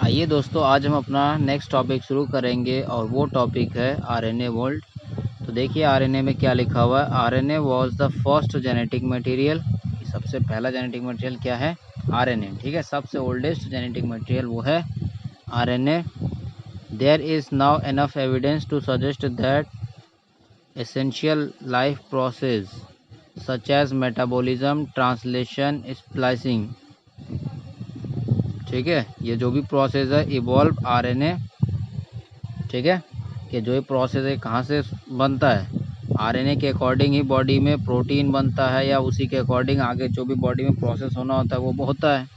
आइए दोस्तों, आज हम अपना नेक्स्ट टॉपिक शुरू करेंगे और वो टॉपिक है आरएनए वर्ल्ड। तो देखिए आरएनए में क्या लिखा हुआ है। RNA was the first genetic material. सबसे पहला जेनेटिक मटेरियल क्या है? आरएनए। ठीक है, सबसे ओल्डेस्ट जेनेटिक मटेरियल वो है RNA. There is now enough evidence to suggest that essential life process such as metabolism, translation, splicing, ठीक है, ये जो भी प्रोसेस है इवॉल्व आरएनए, ठीक है, कि जो ये प्रोसेस है कहाँ से बनता है? आरएनए के अकॉर्डिंग ही बॉडी में प्रोटीन बनता है, या उसी के अकॉर्डिंग आगे जो भी बॉडी में प्रोसेस होना होता है वो होता है।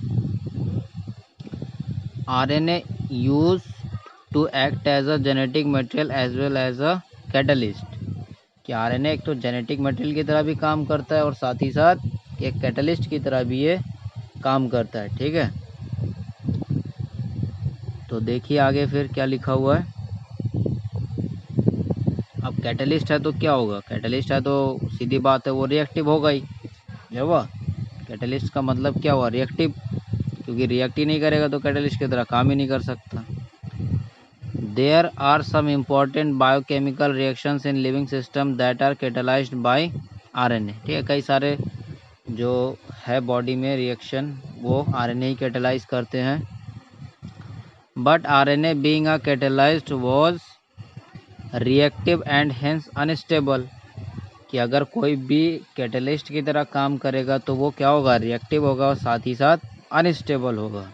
RNA use to act as a genetic material as well as a catalyst, कि आरएनए एक तो जेनेटिक मटेरियल की तरह भी काम करता है और साथ ही साथ एक कैटलिस्ट की तरह भी ये काम करता है। ठीक है, तो देखिए आगे फिर क्या लिखा हुआ है। अब कैटलिस्ट है तो क्या होगा? कैटलिस्ट है तो सीधी बात है वो रिएक्टिव होगा ही। जब कैटलिस्ट का मतलब क्या हुआ? रिएक्टिव, क्योंकि रिएक्ट ही नहीं करेगा तो कैटलिस्ट की तरह काम ही नहीं कर सकता। There are some important biochemical reactions in living system that are catalysed by RNA. ठीक है, कई सारे जो है बॉडी में रिएक्शन वो आरएनए ही कैटलाइज करते हैं। But RNA being a catalysed was reactive and hence unstable, कि अगर कोई भी कैटलिस्ट की तरह काम करेगा तो वो क्या होगा? रिएक्टिव होगा और साथ ही साथ अनस्टेबल होगा।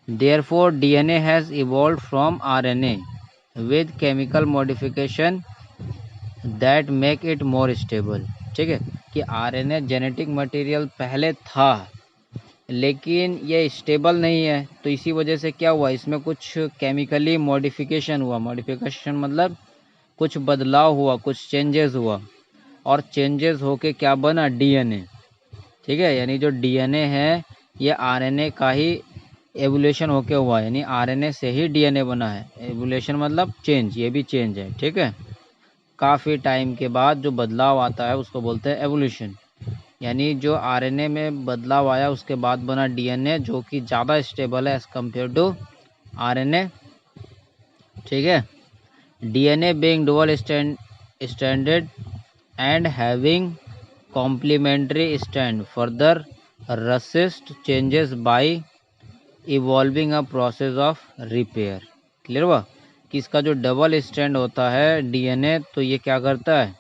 Therefore DNA has evolved from RNA with chemical modification that make it more stable. ठीक है, कि आरएनए जेनेटिक मटेरियल पहले था लेकिन ये स्टेबल नहीं है, तो इसी वजह से क्या हुआ? इसमें कुछ केमिकली मॉडिफिकेशन हुआ। मॉडिफिकेशन मतलब कुछ बदलाव हुआ, कुछ चेंजेस हुआ, और चेंजेस होके क्या बना? डीएनए। ठीक है, यानी जो डीएनए है ये आरएनए का ही एवोल्यूशन होके हुआ है, यानी आरएनए से ही डीएनए बना है। एवोल्यूशन मतलब चेंज, ये भी चेंज है। ठीक है, काफ़ी टाइम के बाद जो बदलाव आता है उसको बोलते हैं एवोल्यूशन। यानी जो आरएनए में बदलाव आया उसके बाद बना डीएनए, जो कि ज़्यादा स्टेबल है एज कम्पेयर टू आरएनए। ठीक है, DNA being dual standard and having complementary strand further resist changes by evolving a process of repair। Clear हुआ कि इसका जो डबल स्टैंड होता है डीएनए, तो ये क्या करता है?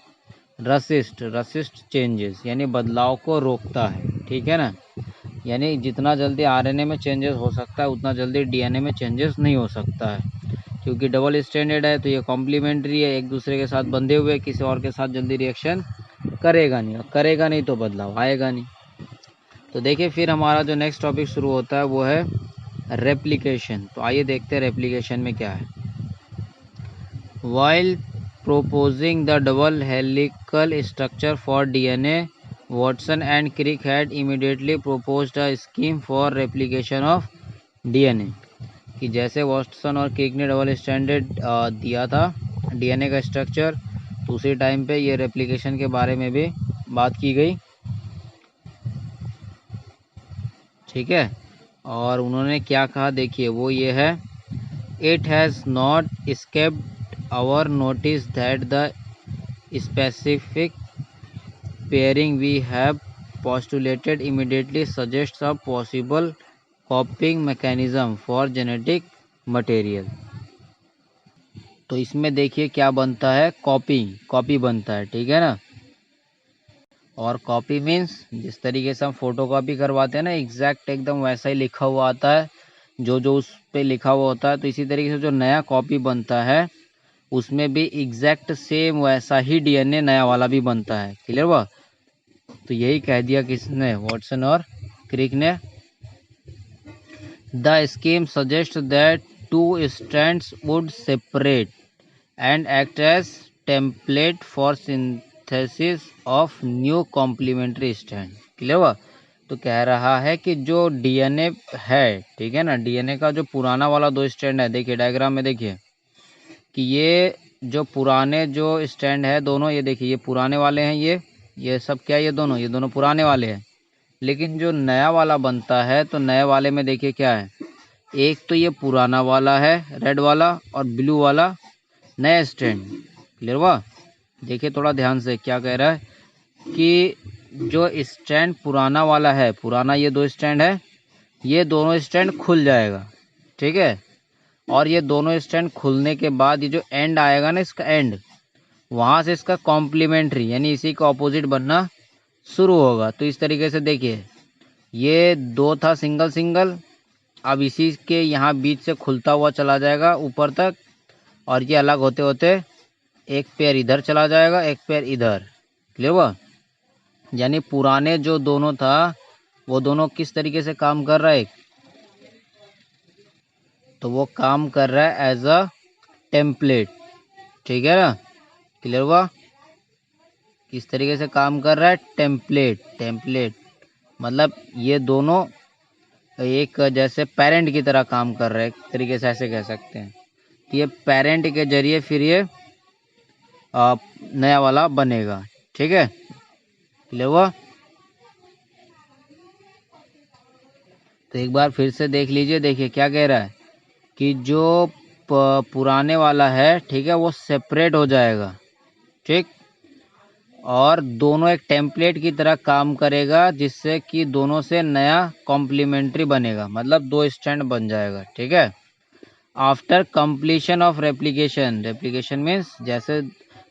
रसिस्ट चेंजेस, यानी बदलाव को रोकता है। ठीक है ना, यानी जितना जल्दी आरएनए में चेंजेस हो सकता है उतना जल्दी डीएनए में चेंजेस नहीं हो सकता है, क्योंकि डबल स्टैंडर्ड है तो ये कॉम्प्लीमेंट्री है, एक दूसरे के साथ बंधे हुए, किसी और के साथ जल्दी रिएक्शन करेगा नहीं, और करेगा नहीं तो बदलाव आएगा नहीं। तो देखिए फिर हमारा जो नेक्स्ट टॉपिक शुरू होता है वो है रेप्लिकेशन। तो आइए देखते हैं रेप्लिकेशन में क्या है। While proposing the double helical structure for DNA, Watson and Crick had immediately proposed a scheme for replication of DNA, कि जैसे वाटसन और क्रिक ने डबल स्टैंडर्ड दिया था डीएनए का स्ट्रक्चर, तो उसी टाइम पे ये रेप्लिकेशन के बारे में भी बात की गई। ठीक है, और उन्होंने क्या कहा देखिए, वो ये है, it has not escaped our notice that the specific pairing we have postulated immediately suggests a possible copying mechanism for genetic material। तो इसमें देखिए क्या बनता है? कॉपी बनता है। ठीक है ना, और कॉपी मीन्स जिस तरीके से हम फोटो कॉपी करवाते हैं ना, एग्जैक्ट एकदम वैसा ही लिखा हुआ आता है जो जो उस पे लिखा हुआ होता है, तो इसी तरीके से जो नया कॉपी बनता है उसमें भी एग्जैक्ट सेम वैसा ही डीएनए नया वाला भी बनता है। क्लियर हुआ? तो यही कह दिया किसने? वाटसन और क्रिक ने। The scheme suggest that two strands would separate and act as template for synthesis of new complementary strand. Clear हुआ? तो कह रहा है कि जो डीएनए है, ठीक है ना, डीएनए का जो पुराना वाला दो स्ट्रैंड है, देखिए डायग्राम में देखिए कि ये जो पुराने जो स्टैंड है दोनों, ये देखिए ये पुराने वाले हैं, ये सब क्या है? ये दोनों पुराने वाले हैं। लेकिन जो नया वाला बनता है तो नए वाले में देखिए क्या है? एक तो ये पुराना वाला है रेड वाला और ब्लू वाला नया स्ट्रैंड। क्लियर हुआ? देखिए थोड़ा ध्यान से क्या कह रहा है कि जो स्ट्रैंड पुराना वाला है, पुराना ये दो स्ट्रैंड है, ये दोनों स्ट्रैंड खुल जाएगा। ठीक है, और ये दोनों स्ट्रैंड खुलने के बाद ये जो एंड आएगा ना, इसका एंड, वहां से इसका कॉम्प्लीमेंट्री यानी इसी का ऑपोजिट बनना शुरू होगा। तो इस तरीके से देखिए, ये दो था सिंगल सिंगल, अब इसी के यहाँ बीच से खुलता हुआ चला जाएगा ऊपर तक, और ये अलग होते होते एक पैर इधर चला जाएगा, एक पैर इधर। क्लियर हुआ? यानी पुराने जो दोनों था वो दोनों किस तरीके से काम कर रहा है, तो वो काम कर रहा है एज अ टेम्पलेट। ठीक है ना? क्लियर हुआ? किस तरीके से काम कर रहा है? टेम्पलेट। टेम्पलेट मतलब ये दोनों एक जैसे पेरेंट की तरह काम कर रहे हैं, एक तरीके से ऐसे कह सकते हैं। ये पेरेंट के जरिए फिर ये नया वाला बनेगा। ठीक है, क्लियर हुआ? तो एक बार फिर से देख लीजिए। देखिए क्या कह रहा है कि जो पुराने वाला है, ठीक है, वो सेपरेट हो जाएगा। ठीक, और दोनों एक टेम्पलेट की तरह काम करेगा, जिससे कि दोनों से नया कॉम्प्लीमेंट्री बनेगा, मतलब दो स्टैंड बन जाएगा। ठीक है, after completion of replication, replication means जैसे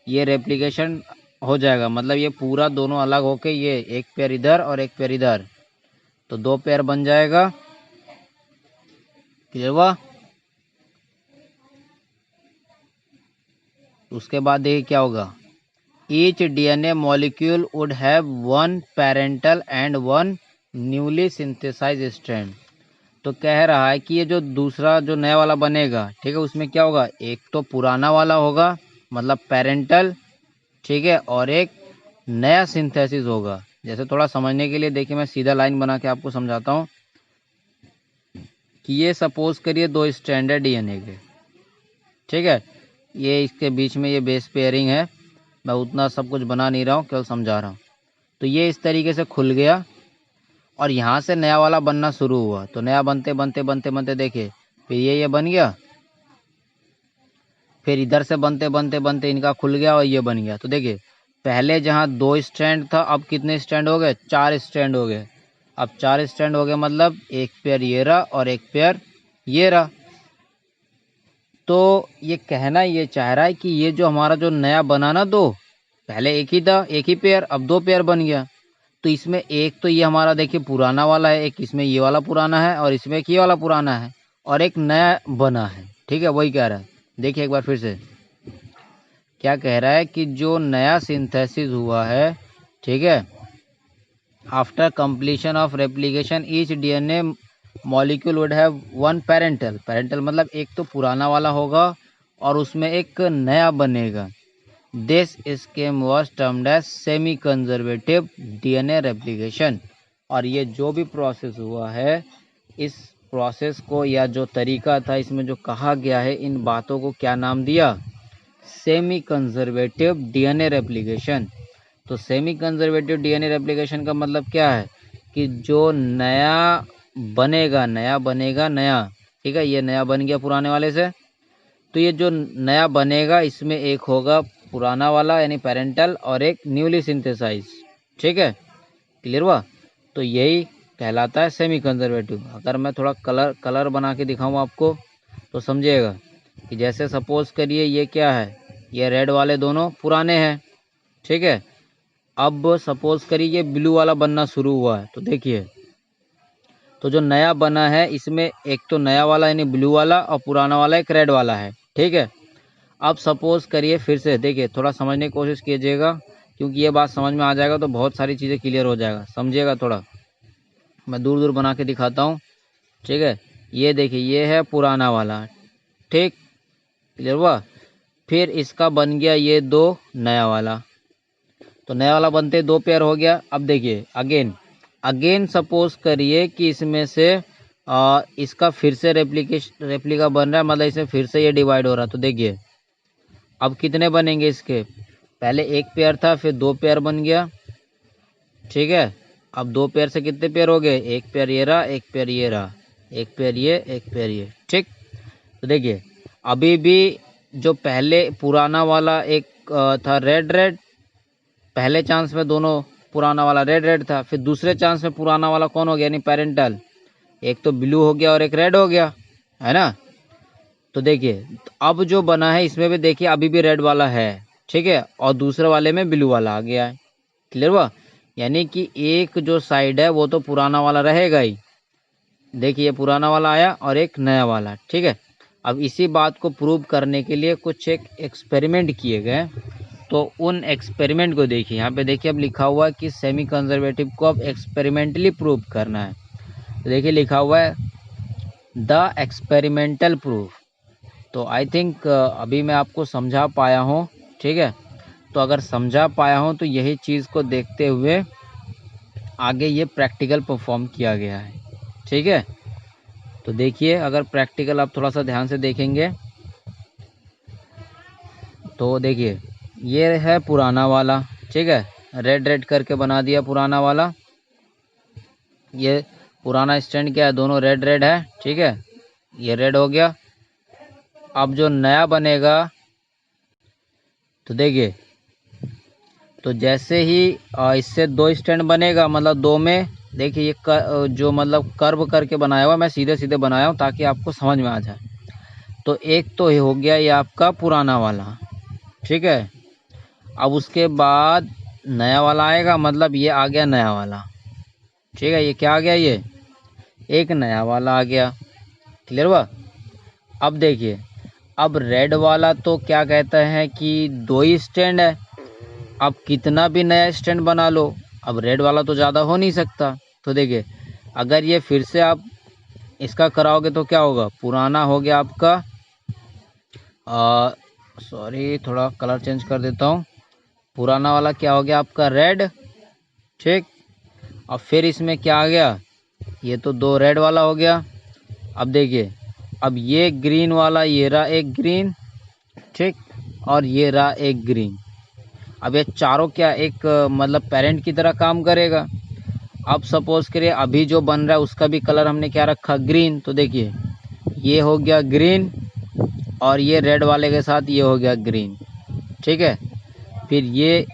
ये रेप्लिकेशन हो जाएगा, मतलब ये पूरा दोनों अलग होके ये एक पेयर इधर और एक पेयर इधर, तो दो पेयर बन जाएगा। क्लियर हुआ? उसके बाद देखिए क्या होगा, each DNA molecule would have one parental and one newly synthesise strand. तो कह रहा है कि ये जो दूसरा जो नया वाला बनेगा, ठीक है, उसमें क्या होगा, एक तो पुराना वाला होगा मतलब पेरेंटल, ठीक है, और एक नया सिंथेसिस होगा। जैसे थोड़ा समझने के लिए देखिए मैं सीधा लाइन बना के आपको समझाता हूँ कि ये सपोज करिए दो स्ट्रैंड है डीएनए के। ठीक है, ये इसके बीच में ये बेस पेयरिंग है, मैं उतना सब कुछ बना नहीं रहा हूँ, केवल समझा रहा हूँ। तो ये इस तरीके से खुल गया और यहाँ से नया वाला बनना शुरू हुआ। तो नया बनते बनते बनते बनते देखिए फिर ये बन गया, फिर इधर से बनते बनते बनते इनका खुल गया और ये बन गया। तो देखिए पहले जहाँ दो स्टैंड था, अब कितने स्टैंड हो गए, चार स्टैंड हो गए। अब चार स्टैंड हो गए मतलब एक पेयर ये रहा और एक पेयर ये रहा। तो ये कहना ये चाह रहा है कि ये जो हमारा जो नया बना ना, दो पहले एक ही था, एक ही पेयर, अब दो पेयर बन गया। तो इसमें एक तो ये हमारा देखिए पुराना वाला है, एक इसमें ये वाला पुराना है, और इसमें एक ये वाला पुराना है, और एक नया बना है। ठीक है, वही कह रहा है। देखिए एक बार फिर से क्या कह रहा है कि जो नया सिंथेसिस हुआ है, ठीक है, after completion of replication each DNA molecule would have one parental, parental मतलब एक तो पुराना वाला होगा और उसमें एक नया बनेगा। This scheme was termed as semi conservative DNA replication. और ये जो भी प्रोसेस हुआ है, इस प्रोसेस को या जो तरीका था, इसमें जो कहा गया है, इन बातों को क्या नाम दिया, सेमी कंजर्वेटिव डीएनए रेप्लिकेशन। तो सेमी कंजर्वेटिव डीएनए रेप्लिकेशन का मतलब क्या है कि जो नया बनेगा, नया बनेगा नया, ठीक है, ये नया बन गया पुराने वाले से, तो ये जो नया बनेगा इसमें एक होगा पुराना वाला यानी पेरेंटल और एक न्यूली सिंथेसाइज। ठीक है, क्लियर हुआ? तो यही कहलाता है सेमी कंजर्वेटिव। अगर मैं थोड़ा कलर बना के दिखाऊं आपको तो समझिएगा कि जैसे सपोज करिए ये क्या है, ये रेड वाले दोनों पुराने हैं। ठीक है, अब सपोज करिए ये ब्लू वाला बनना शुरू हुआ है। तो देखिए, तो जो नया बना है इसमें एक तो नया वाला यानी ब्लू वाला और पुराना वाला एक रेड वाला है। ठीक है, अब सपोज करिए फिर से, देखिए थोड़ा समझने की कोशिश कीजिएगा, क्योंकि ये बात समझ में आ जाएगा तो बहुत सारी चीज़ें क्लियर हो जाएगा। समझिएगा थोड़ा, मैं दूर दूर बना के दिखाता हूँ। ठीक है, ये देखिए ये है पुराना वाला। ठीक, क्लियर हुआ? फिर इसका बन गया ये दो नया वाला, तो नया वाला बनते दो पेयर हो गया। अब देखिए अगेन सपोज करिए कि इसमें से इसका फिर से रेप्लिका बन रहा है, मतलब इसमें फिर से ये डिवाइड हो रहा है। तो देखिए अब कितने बनेंगे इसके, पहले एक पेयर था फिर दो पेयर बन गया। ठीक है, अब दो पेयर से कितने पेयर हो गए, एक पेयर ये रहा एक पेयर ये रहा। एक पेयर ये, एक पेयर ये, ठीक। तो देखिए अभी भी जो पहले पुराना वाला एक था रेड रेड, पहले चांस में दोनों पुराना वाला रेड रेड था, फिर दूसरे चांस में पुराना वाला कौन हो गया, यानी पेरेंटल, एक तो ब्लू हो गया और एक रेड हो गया, है ना। तो देखिए अब जो बना है इसमें भी देखिए अभी भी रेड वाला है, ठीक है, और दूसरे वाले में ब्लू वाला आ गया है। क्लियर हुआ, यानी कि एक जो साइड है वो तो पुराना वाला रहेगा ही। देखिए ये पुराना वाला आया और एक नया वाला, ठीक है। अब इसी बात को प्रूव करने के लिए कुछ एक एक्सपेरिमेंट किए गए, तो उन एक्सपेरिमेंट को देखिए। यहाँ पे देखिए अब लिखा हुआ है कि सेमी कंजर्वेटिव को अब एक्सपेरिमेंटली प्रूव करना है। तो देखिए लिखा हुआ है द एक्सपेरिमेंटल प्रूफ। तो आई थिंक अभी मैं आपको समझा पाया हूँ, ठीक है। तो अगर समझा पाया हूँ तो यही चीज़ को देखते हुए आगे ये प्रैक्टिकल परफॉर्म किया गया है, ठीक है। तो देखिए अगर प्रैक्टिकल आप थोड़ा सा ध्यान से देखेंगे तो देखिए ये है पुराना वाला, ठीक है, रेड रेड करके बना दिया पुराना वाला। ये पुराना स्टैंड क्या है, दोनों रेड रेड है, ठीक है, ये रेड हो गया। अब जो नया बनेगा तो देखिए, तो जैसे ही इससे दो स्टैंड बनेगा, मतलब दो में देखिए ये जो मतलब कर्व करके बनाया हुआ, मैं सीधे सीधे बनाया हूँ ताकि आपको समझ में आ जाए। तो एक तो ये हो गया ये आपका पुराना वाला, ठीक है। अब उसके बाद नया वाला आएगा, मतलब ये आ गया नया वाला, ठीक है। ये क्या आ गया, ये एक नया वाला आ गया। क्लियर हुआ। अब देखिए अब रेड वाला तो क्या कहता है कि दो ही स्टैंड है, अब कितना भी नया स्टैंड बना लो, अब रेड वाला तो ज़्यादा हो नहीं सकता। तो देखिए अगर ये फिर से आप इसका कराओगे तो क्या होगा, पुराना हो गया आपका, सॉरी थोड़ा कलर चेंज कर देता हूँ, पुराना वाला क्या हो गया आपका रेड, ठीक। अब फिर इसमें क्या आ गया, ये तो दो रेड वाला हो गया। अब देखिए अब ये ग्रीन वाला, ये रहा एक ग्रीन, ठीक, और ये रहा एक ग्रीन। अब ये चारों क्या एक मतलब पेरेंट की तरह काम करेगा। अब सपोज करिए अभी जो बन रहा है उसका भी कलर हमने क्या रखा, ग्रीन। तो देखिए ये हो गया ग्रीन और ये रेड वाले के साथ ये हो गया ग्रीन, ठीक है। फिर ये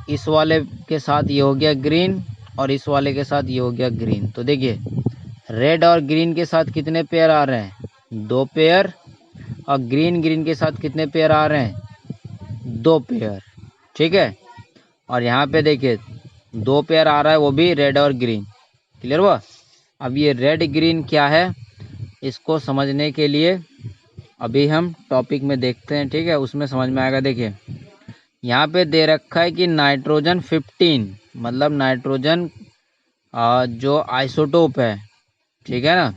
इस वाले के साथ ये हो गया ग्रीन और इस वाले के साथ ये हो गया ग्रीन। तो देखिए रेड और ग्रीन के साथ कितने पेयर आ रहे हैं, दो पेयर, और ग्रीन ग्रीन के साथ कितने पेयर आ रहे हैं, दो पेयर, ठीक है। और यहाँ पे देखिए दो पेयर आ रहा है वो भी रेड और ग्रीन। क्लियर हुआ। अब ये रेड ग्रीन क्या है, इसको समझने के लिए अभी हम टॉपिक में देखते हैं, ठीक है, उसमें समझ में आएगा। देखिए यहाँ पे दे रखा है कि नाइट्रोजन 15, मतलब नाइट्रोजन जो आइसोटोप है, ठीक है ना,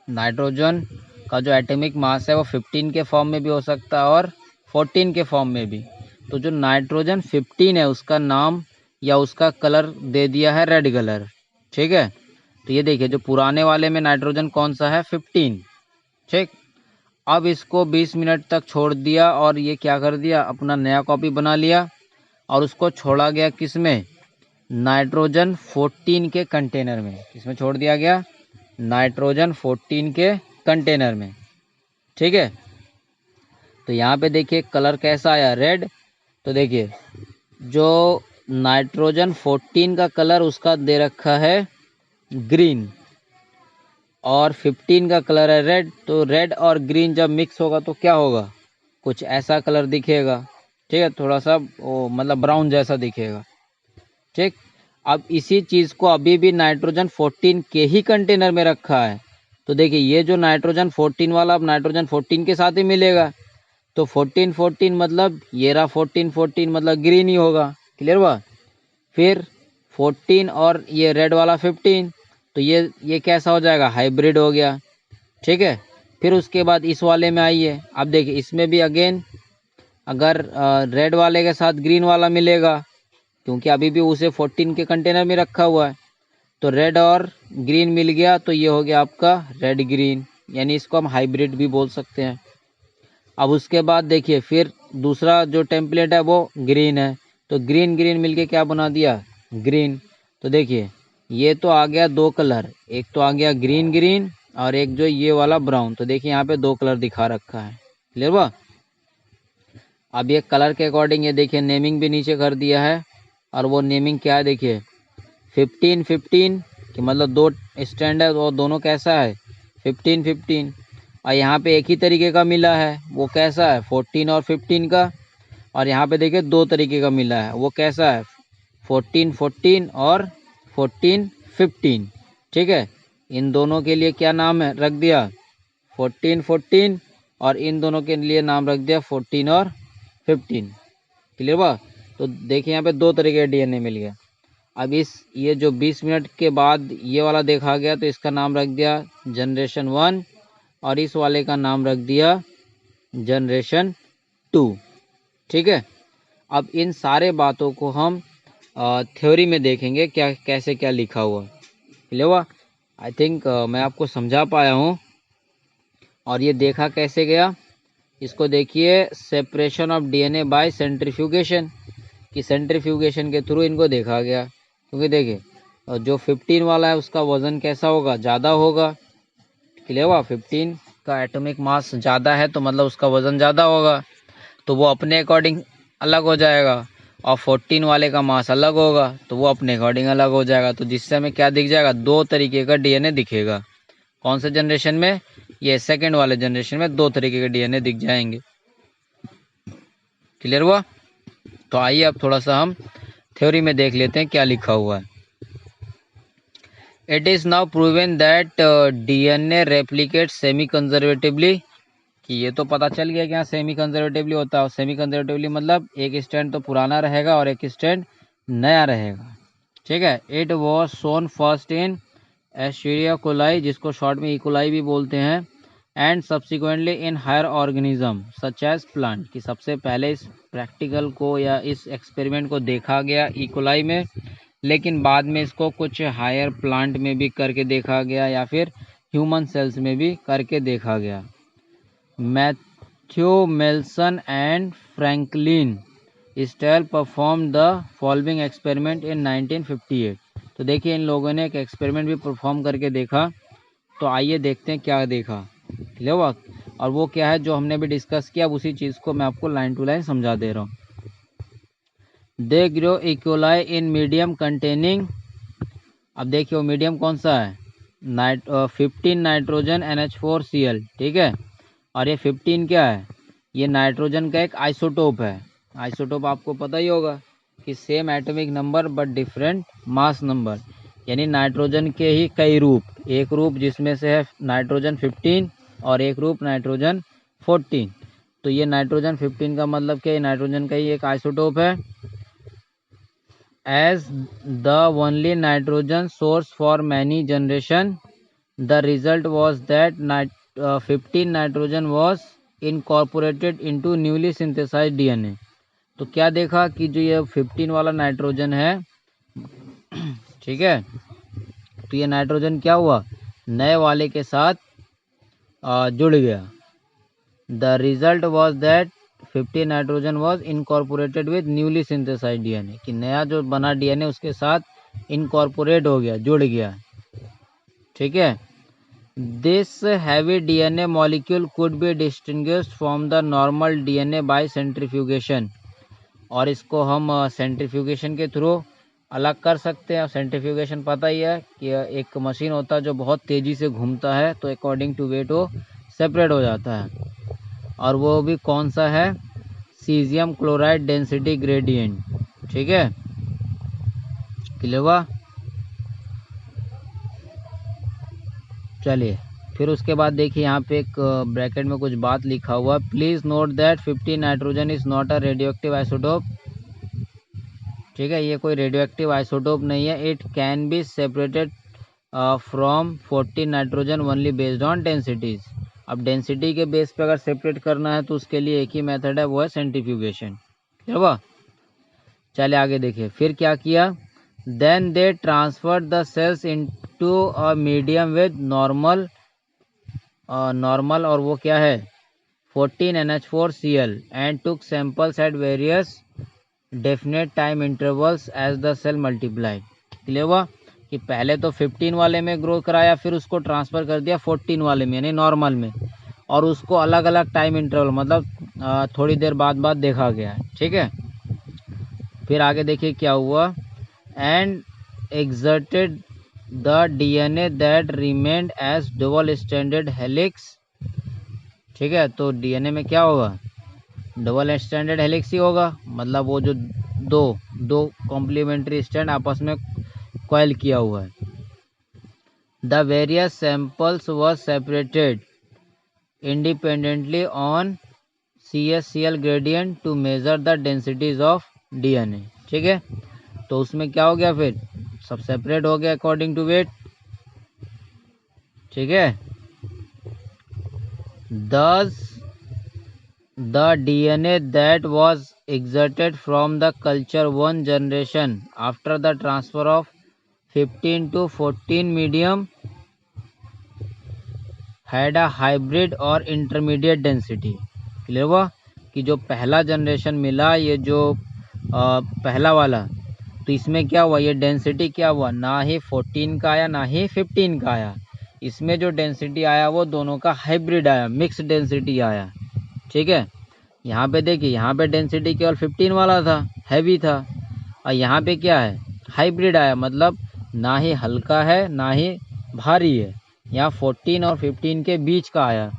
नाइट्रोजन का जो एटॉमिक मास है वो 15 के फॉर्म में भी हो सकता है और 14 के फॉर्म में भी। तो जो नाइट्रोजन 15 है उसका नाम या उसका कलर दे दिया है रेड कलर, ठीक है। तो ये देखिए जो पुराने वाले में नाइट्रोजन कौन सा है, 15, ठीक। अब इसको 20 मिनट तक छोड़ दिया और ये क्या कर दिया, अपना नया कॉपी बना लिया और उसको छोड़ा गया किस में, नाइट्रोजन 14 के कंटेनर में। किसमें छोड़ दिया गया, नाइट्रोजन 14 के कंटेनर में, ठीक है। तो यहाँ पे देखिए कलर कैसा आया, रेड। तो देखिए जो नाइट्रोजन 14 का कलर उसका दे रखा है ग्रीन और 15 का कलर है रेड। तो रेड और ग्रीन जब मिक्स होगा तो क्या होगा, कुछ ऐसा कलर दिखेगा, ठीक है, थोड़ा सा वो मतलब ब्राउन जैसा दिखेगा, ठीक। अब इसी चीज़ को अभी भी नाइट्रोजन 14 के ही कंटेनर में रखा है। तो देखिए ये जो नाइट्रोजन 14 वाला अब नाइट्रोजन 14 के साथ ही मिलेगा। तो 14 14 मतलब ये रहा 14 14 मतलब ग्रीन ही होगा। क्लियर हुआ। फिर 14 और ये रेड वाला 15, तो ये कैसा हो जाएगा, हाइब्रिड हो गया, ठीक है। फिर उसके बाद इस वाले में आइए, अब देखिए इसमें भी अगेन अगर रेड वाले के साथ ग्रीन वाला मिलेगा, क्योंकि अभी भी उसे 14 के कंटेनर में रखा हुआ है, तो रेड और ग्रीन मिल गया, तो ये हो गया आपका रेड ग्रीन, यानी इसको हम हाइब्रिड भी बोल सकते हैं। अब उसके बाद देखिए फिर दूसरा जो टेम्पलेट है वो ग्रीन है, तो ग्रीन ग्रीन मिलके क्या बना दिया, ग्रीन। तो देखिए ये तो आ गया दो कलर, एक तो आ गया ग्रीन ग्रीन और एक जो ये वाला ब्राउन। तो देखिए यहाँ पे दो कलर दिखा रखा है, क्लियर हुआ। अब ये कलर के अकॉर्डिंग ये देखिए नेमिंग भी नीचे कर दिया है, और वो नेमिंग क्या है देखिए 15-15 कि मतलब दो स्टैंड है और दोनों कैसा है 15-15। और यहाँ पे एक ही तरीके का मिला है, वो कैसा है 14 और 15 का। और यहाँ पे देखिए दो तरीके का मिला है, वो कैसा है 14-14 और 14-15। ठीक है, इन दोनों के लिए क्या नाम है रख दिया 14-14, और इन दोनों के लिए नाम रख दिया 14 और 15। क्लियर हुआ। तो देखिए यहाँ पे दो तरीके का डीएनए मिल गया। अब इस ये जो 20 मिनट के बाद ये वाला देखा गया तो इसका नाम रख दिया जनरेशन 1, और इस वाले का नाम रख दिया जनरेशन 2। ठीक है, अब इन सारे बातों को हम थ्योरी में देखेंगे क्या कैसे क्या लिखा हुआ। क्लियर हुआ। आई थिंक मैं आपको समझा पाया हूँ। और ये देखा कैसे गया, इसको देखिए separation of DNA by centrifugation, कि सेंट्रीफ्यूगेशन के थ्रू इनको देखा गया। क्योंकि देखिए जो 15 वाला है उसका वज़न कैसा होगा, ज़्यादा होगा। क्लियर हुआ। 15 का एटॉमिक मास ज़्यादा है तो मतलब उसका वज़न ज़्यादा होगा, तो वो अपने अकॉर्डिंग अलग हो जाएगा। और 14 वाले का मास अलग होगा तो वो अपने अकॉर्डिंग अलग हो जाएगा। तो जिससे हमें क्या दिख जाएगा, दो तरीके का डीएनए दिखेगा। कौन से जनरेशन में, ये सेकंड वाले जनरेशन में दो तरीके के डीएनए दिख जाएंगे। क्लियर हुआ। तो आइए अब थोड़ा सा हम थ्योरी में देख लेते हैं क्या लिखा हुआ है। It is now proven that DNA replicate semi conservatively, कि ये तो पता चल गया कि यहाँ सेमी कंजर्वेटिवली होता है। सेमी कंजर्वेटिवली मतलब एक स्टैंड तो पुराना रहेगा और एक स्टैंड नया रहेगा। ठीक है, it was shown first in Escherichia coli, जिसको शॉर्ट में इकोलाई भी बोलते हैं, and subsequently in higher organism such as plant, कि सबसे पहले इस प्रैक्टिकल को या इस एक्सपेरिमेंट को देखा गया इकोलाई में, लेकिन बाद में इसको कुछ हायर प्लांट में भी करके देखा गया या फिर ह्यूमन सेल्स में भी करके देखा गया। Matthew Meselson and Franklin Stahl performed the following experiment in 1958। तो देखिए इन लोगों ने एक एक्सपेरिमेंट भी परफॉर्म करके देखा। तो आइए देखते हैं क्या देखा। क्लियर हुआ। और वो क्या है जो हमने भी डिस्कस किया, अब उसी चीज़ को मैं आपको लाइन टू लाइन समझा दे रहा हूँ। They grow E coli in medium containing, अब देखिए वो मीडियम कौन सा है 15 नाइट्रोजन NH4Cl। ठीक है, और ये 15 क्या है, ये नाइट्रोजन का एक आइसोटोप है। आइसोटोप आपको पता ही होगा कि same atomic number but different mass number, यानी नाइट्रोजन के ही कई रूप, एक रूप जिसमें से है नाइट्रोजन 15 और एक रूप नाइट्रोजन 14। तो ये नाइट्रोजन 15 का मतलब क्या है, नाइट्रोजन का ही एक आइसोटोप है। As the only nitrogen source for many generation, the result was that 15 nitrogen was incorporated into newly synthesized DNA। तो क्या देखा कि जो ये 15 वाला नाइट्रोजन है, ठीक है, तो ये नाइट्रोजन क्या हुआ, नए वाले के साथ जुड़ गया। The result was that 15 nitrogen was incorporated with newly synthesised DNA, कि नया जो बना डीएनए उसके साथ इनकॉर्पोरेट हो गया, जुड़ गया। ठीक है, this heavy DNA molecule could be distinguished from the normal DNA by centrifugation, और इसको हम सेंट्रीफ्यूगेशन के थ्रू अलग कर सकते हैं। सेंट्रीफ्यूगेशन पता ही है कि एक मशीन होता है जो बहुत तेज़ी से घूमता है, तो अकॉर्डिंग टू वेट वो सेपरेट हो जाता है। और वो भी कौन सा है, सीजियम क्लोराइड डेंसिटी ग्रेडियंट। ठीक है, क्लियर हुआ। चलिए फिर उसके बाद देखिए यहाँ पे एक ब्रैकेट में कुछ बात लिखा हुआ, please note that 15 nitrogen is not a radio active isotope. ठीक है, ये कोई रेडियो एक्टिव आइसोटोप नहीं है। It can be separated from 14 nitrogen only based on densities. अब डेंसिटी के बेस पे अगर सेपरेट करना है तो उसके लिए एक ही मेथड है, वो है सेंट्रीफ्यूगेशन। ठीक है, चलिए आगे देखिए फिर क्या किया। Then they transfer the cells into a medium with normal और वो क्या है 14 NH4Cl and took samples at various definite time intervals as the cell multiply. Clear हुआ कि पहले तो 15 वाले में ग्रो कराया, फिर उसको ट्रांसफ़र कर दिया 14 वाले में यानी नॉर्मल में, और उसको अलग अलग टाइम इंटरवल मतलब थोड़ी देर बाद देखा गया है। ठीक है, फिर आगे देखिए क्या हुआ, and exerted the DNA that remained as double stranded helix। ठीक है, तो डीएनए में क्या होगा, डबल स्टैंडर्ड हेलिक्स ही होगा, मतलब वो जो दो कॉम्प्लीमेंट्री स्टैंड आपस में कॉइल किया हुआ है। The various samples were separated independently on CSCl gradient to measure the densities of DNA. ठीक है, तो उसमें क्या हो गया, फिर सब सेपरेट हो गया अकॉर्डिंग टू वेट। ठीक है, thus the DNA that was exerted from the culture one generation after the transfer of 15 to 14 medium had a hybrid or intermediate density। Clear हुआ कि जो पहला जनरेशन मिला, ये जो पहला वाला, तो इसमें क्या हुआ, ये डेंसिटी क्या हुआ, ना ही 14 का आया ना ही 15 का आया, इसमें जो डेंसिटी आया वो दोनों का हाइब्रिड आया, मिक्स डेंसिटी आया। ठीक है, यहाँ पे देखिए, यहाँ पे डेंसिटी केवल 15 वाला था, हैवी था, और यहाँ पे क्या है, हाइब्रिड आया, मतलब ना ही हल्का है ना ही भारी है, यहाँ 14 और 15 के बीच का आया।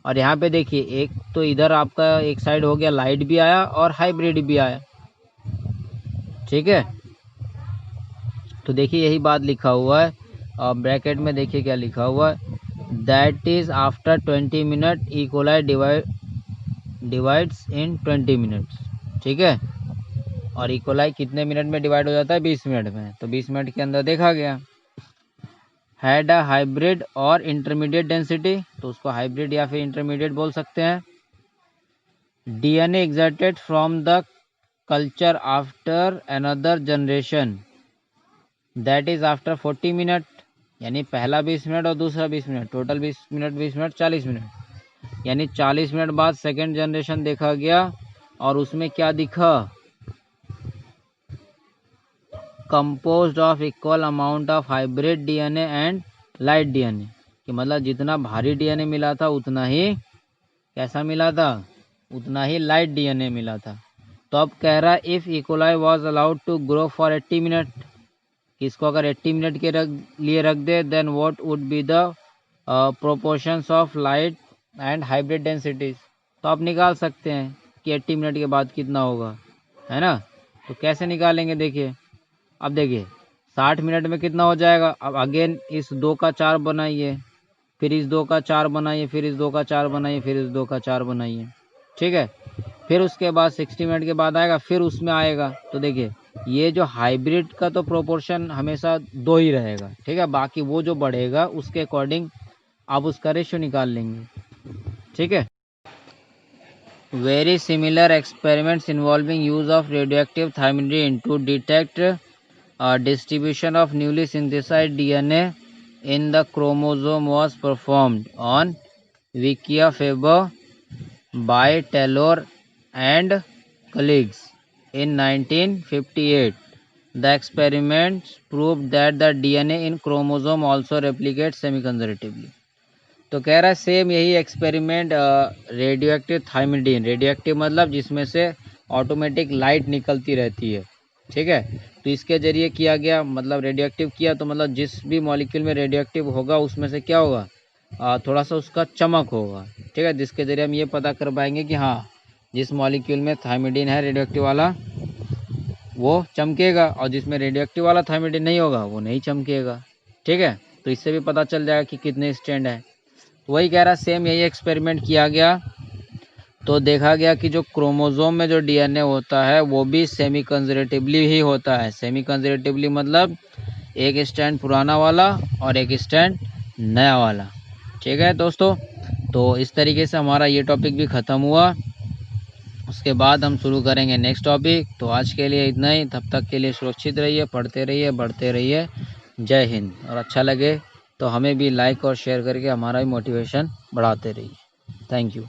और यहाँ पे देखिए, एक तो इधर आपका एक साइड हो गया लाइट भी आया और हाइब्रिड भी आया। ठीक है, तो देखिए यही बात लिखा हुआ है, और ब्रैकेट में देखिए क्या लिखा हुआ है, that is after 20 minute E coli divides in 20 minutes. ठीक है, और ई कोलाई कितने मिनट में डिवाइड हो जाता है, 20 मिनट में, तो 20 मिनट के अंदर देखा गया। हैड अ हाइब्रिड और इंटरमीडिएट डेंसिटी, तो उसको हाइब्रिड या फिर इंटरमीडिएट बोल सकते हैं। DNA exerted from the culture after another generation that is after 40 minute, यानी पहला 20 मिनट और दूसरा 20 मिनट, टोटल 20 मिनट 40 मिनट, यानी 40 मिनट बाद सेकेंड जनरेशन देखा गया, और उसमें क्या दिखा, composed of equal amount of hybrid DNA and light DNA, कि मतलब जितना भारी डीएनए मिला था उतना ही कैसा मिला था, उतना ही लाइट डीएनए मिला था। तो अब कह रहा है if E coli was allowed to grow for 80 minute, इसको अगर 80 मिनट के लिए रख दे, then what would be the proportions of light and hybrid densities. तो आप निकाल सकते हैं कि 80 मिनट के बाद कितना होगा, है ना। तो कैसे निकालेंगे, देखिए, अब देखिए 60 मिनट में कितना हो जाएगा। अब अगेन इस 2 का 4 बनाइए, फिर इस 2 का 4 बनाइए, फिर इस 2 का 4 बनाइए, फिर इस 2 का 4 बनाइए। ठीक है, फिर उसके बाद 60 मिनट के बाद आएगा, फिर उसमें आएगा। तो देखिए ये जो हाइब्रिड का तो प्रोपोर्शन हमेशा 2 ही रहेगा। ठीक है, बाकी वो जो बढ़ेगा उसके अकॉर्डिंग आप उसका रेशियो निकाल लेंगे। ठीक है, very similar experiments involving use of radioactive thymidine to detect distribution of newly synthesized DNA in the chromosome was performed on Vicia Faber by Taylor and colleagues in 1958. The experiments proved that the DNA in chromosome also replicates semi-conservatively. तो कह रहा है same यही experiment radio active thymidine, radio active मतलब जिसमें से automatic light निकलती रहती है। ठीक है, तो इसके जरिए किया गया, मतलब रेडियो एक्टिव किया, तो मतलब जिस भी मॉलिक्यूल में रेडियो एक्टिव होगा उसमें से क्या होगा, थोड़ा सा उसका चमक होगा। ठीक है, जिसके जरिए हम ये पता कर पाएंगे कि हाँ जिस मॉलिक्यूल में थायमिडीन है रेडियो एक्टिव वाला वो चमकेगा, और जिसमें रेडियो एक्टिव वाला थायमिडीन नहीं होगा वो नहीं चमकेगा। ठीक है, तो इससे भी पता चल जाएगा कि कितने स्टैंड है। वही कह रहा सेम यही एक्सपेरिमेंट किया गया, तो देखा गया कि जो क्रोमोसोम में जो डीएनए होता है वो भी सेमी कंजर्वेटिवली ही होता है। सेमी कंजर्वेटिवली मतलब एक स्टैंड पुराना वाला और एक स्टैंड नया वाला। ठीक है दोस्तों, तो इस तरीके से हमारा ये टॉपिक भी ख़त्म हुआ। उसके बाद हम शुरू करेंगे नेक्स्ट टॉपिक। तो आज के लिए इतना ही, तब तक के लिए सुरक्षित रहिए, पढ़ते रहिए, बढ़ते रहिए। जय हिंद। और अच्छा लगे तो हमें भी लाइक और शेयर करके हमारा भी मोटिवेशन बढ़ाते रहिए। Thank you.